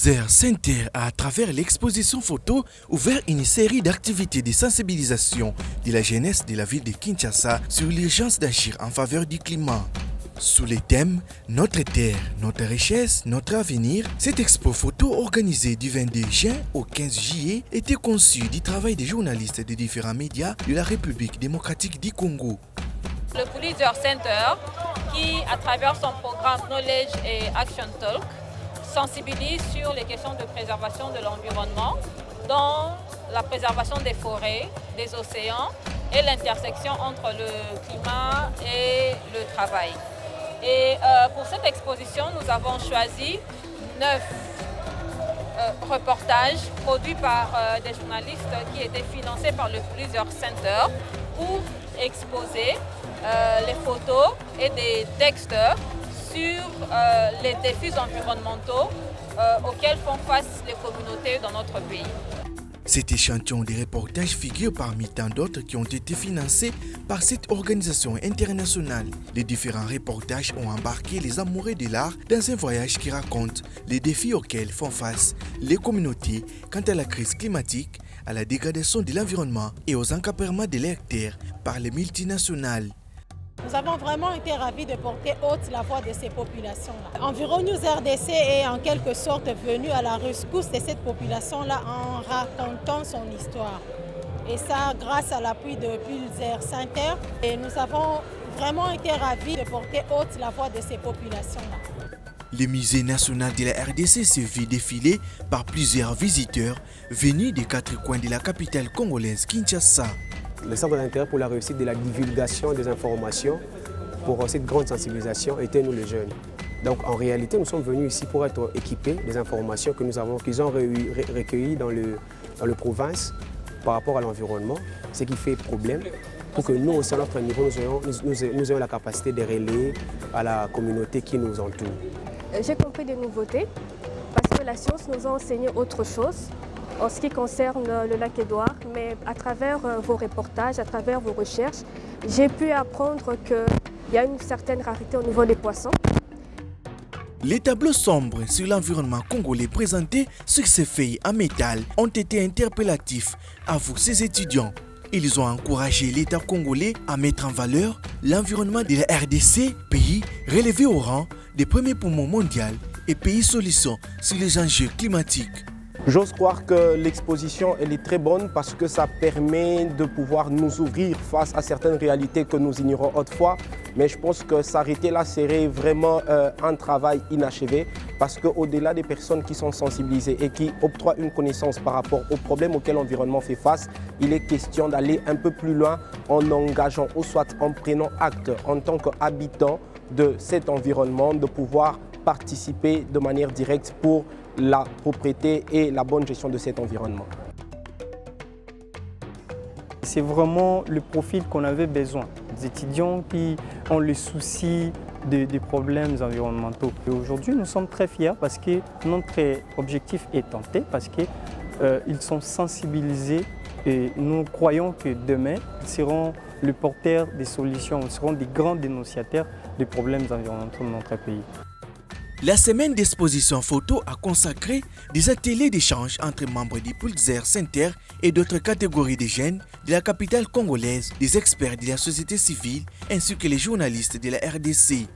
Pulitzer Center a, à travers l'exposition photo, ouvert une série d'activités de sensibilisation de la jeunesse de la ville de Kinshasa sur l'urgence d'agir en faveur du climat. Sous les thèmes « Notre terre, notre richesse, notre avenir », cette expo photo organisée du 22 juin au 15 juillet était conçue du travail des journalistes de différents médias de la République démocratique du Congo. Le Pulitzer Center, qui à travers son programme Knowledge et Action Talk, sensibilise sur les questions de préservation de l'environnement, dont la préservation des forêts, des océans et l'intersection entre le climat et le travail. Et pour cette exposition, nous avons choisi 9 reportages produits par des journalistes qui étaient financés par le Pulitzer Center pour exposer les photos et des textes sur les défis environnementaux auxquels font face les communautés dans notre pays. Cet échantillon de reportages figure parmi tant d'autres qui ont été financés par cette organisation internationale. Les différents reportages ont embarqué les amoureux de l'art dans un voyage qui raconte les défis auxquels font face les communautés quant à la crise climatique, à la dégradation de l'environnement et aux encaparements de leurs terres par les multinationales. Nous avons vraiment été ravis de porter haute la voix de ces populations-là. Environews RDC est en quelque sorte venu à la rescousse de cette population-là en racontant son histoire. Et ça grâce à l'appui de Pulitzer Center. Et nous avons vraiment été ravis de porter haute la voix de ces populations-là. Le musée national de la RDC se vit défiler par plusieurs visiteurs venus des 4 coins de la capitale congolaise Kinshasa. Le centre d'intérêt pour la réussite de la divulgation des informations pour cette grande sensibilisation était nous les jeunes. Donc en réalité, nous sommes venus ici pour être équipés des informations que qu'ils ont recueillies dans le province par rapport à l'environnement, ce qui fait problème pour que nous aussi à notre niveau, nous ayons la capacité de relayer à la communauté qui nous entoure. J'ai compris des nouveautés parce que la science nous a enseigné autre chose en ce qui concerne le lac Édouard, mais à travers vos reportages, à travers vos recherches, j'ai pu apprendre qu'il y a une certaine rareté au niveau des poissons. Les tableaux sombres sur l'environnement congolais présentés sur ces feuilles en métal ont été interpellatifs, avouent ces étudiants. Ils ont encouragé l'État congolais à mettre en valeur l'environnement de la RDC, pays relevé au rang des premiers poumons mondiaux et pays solution sur les enjeux climatiques. J'ose croire que l'exposition elle est très bonne parce que ça permet de pouvoir nous ouvrir face à certaines réalités que nous ignorons autrefois. Mais je pense que s'arrêter là serait vraiment un travail inachevé parce qu'au-delà des personnes qui sont sensibilisées et qui octroient une connaissance par rapport aux problèmes auxquels l'environnement fait face, il est question d'aller un peu plus loin en engageant ou soit en prenant acte en tant qu'habitant de cet environnement, de pouvoir participer de manière directe pour la propriété et la bonne gestion de cet environnement. C'est vraiment le profil qu'on avait besoin, des étudiants qui ont le souci des problèmes environnementaux. Aujourd'hui, nous sommes très fiers parce que notre objectif est tenté, parce qu'ils sont sensibilisés et nous croyons que demain, ils seront le porteur des solutions, ils seront des grands dénonciateurs des problèmes environnementaux de notre pays. La semaine d'exposition photo a consacré des ateliers d'échange entre membres du Pulitzer Center et d'autres catégories de jeunes de la capitale congolaise, des experts de la société civile ainsi que les journalistes de la RDC.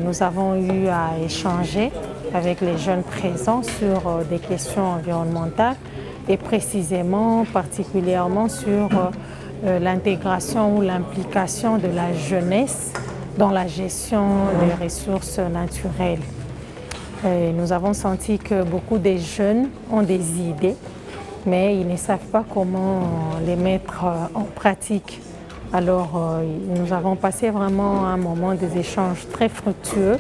Nous avons eu à échanger avec les jeunes présents sur des questions environnementales et particulièrement sur l'intégration ou l'implication de la jeunesse dans la gestion des ressources naturelles. Et nous avons senti que beaucoup de jeunes ont des idées, mais ils ne savent pas comment les mettre en pratique. Alors, nous avons passé vraiment un moment des échanges très fructueux.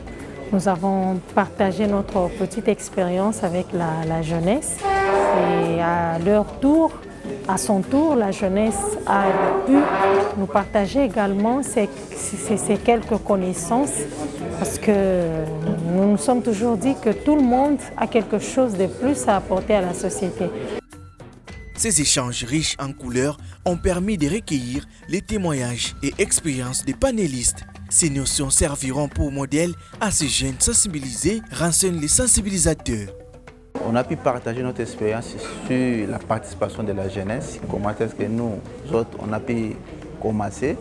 Nous avons partagé notre petite expérience avec la jeunesse et à son tour, la jeunesse a pu nous partager également ces quelques connaissances parce que nous nous sommes toujours dit que tout le monde a quelque chose de plus à apporter à la société. Ces échanges riches en couleurs ont permis de recueillir les témoignages et expériences des panélistes. Ces notions serviront pour modèle à ces jeunes sensibilisés, renseignent les sensibilisateurs. on a pu partager notre expérience sur la participation de la jeunesse, comment est-ce que nous autres, on a pu commencer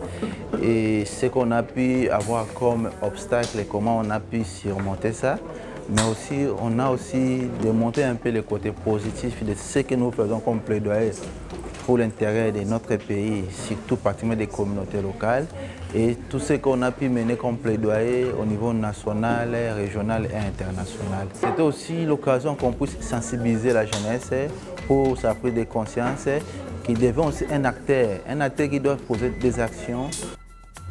et ce qu'on a pu avoir comme obstacle et comment on a pu surmonter ça. Mais aussi, on a aussi démontré un peu le côté positif de ce que nous faisons comme plaidoyer pour l'intérêt de notre pays, surtout particulièrement des communautés locales et tout ce qu'on a pu mener comme plaidoyer au niveau national, régional et international. C'était aussi l'occasion qu'on puisse sensibiliser la jeunesse pour sa prise de conscience qui devient aussi un acteur qui doit poser des actions.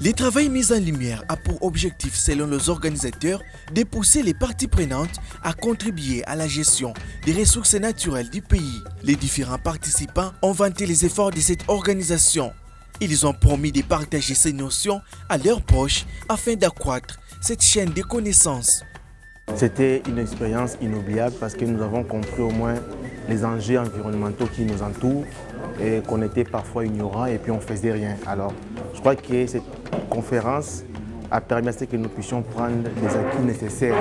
Le travail mis en lumière a pour objectif, selon les organisateurs, de pousser les parties prenantes à contribuer à la gestion des ressources naturelles du pays. Les différents participants ont vanté les efforts de cette organisation. Ils ont promis de partager ces notions à leurs proches afin d'accroître cette chaîne de connaissances. C'était une expérience inoubliable parce que nous avons compris au moins les enjeux environnementaux qui nous entourent et qu'on était parfois ignorants et puis on ne faisait rien. Alors, je crois que cette conférence a permis à ce que nous puissions prendre les acquis nécessaires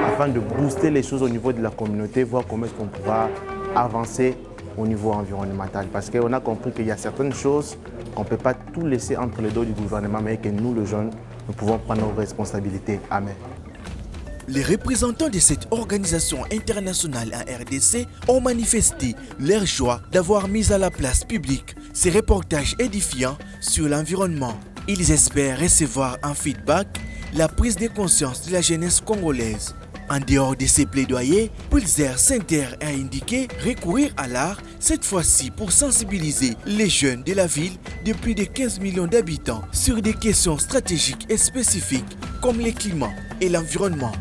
afin de booster les choses au niveau de la communauté, voir comment est-ce qu'on pourra avancer au niveau environnemental. Parce qu'on a compris qu'il y a certaines choses qu'on ne peut pas tout laisser entre les dos du gouvernement, mais que nous, les jeunes, nous pouvons prendre nos responsabilités. Amen. Les représentants de cette organisation internationale en RDC ont manifesté leur joie d'avoir mis à la place publique ces reportages édifiants sur l'environnement. Ils espèrent recevoir en feedback la prise de conscience de la jeunesse congolaise. En dehors de ces plaidoyers, Pulsar Center a indiqué recourir à l'art, cette fois-ci pour sensibiliser les jeunes de la ville de plus de 15 millions d'habitants sur des questions stratégiques et spécifiques comme le climat et l'environnement.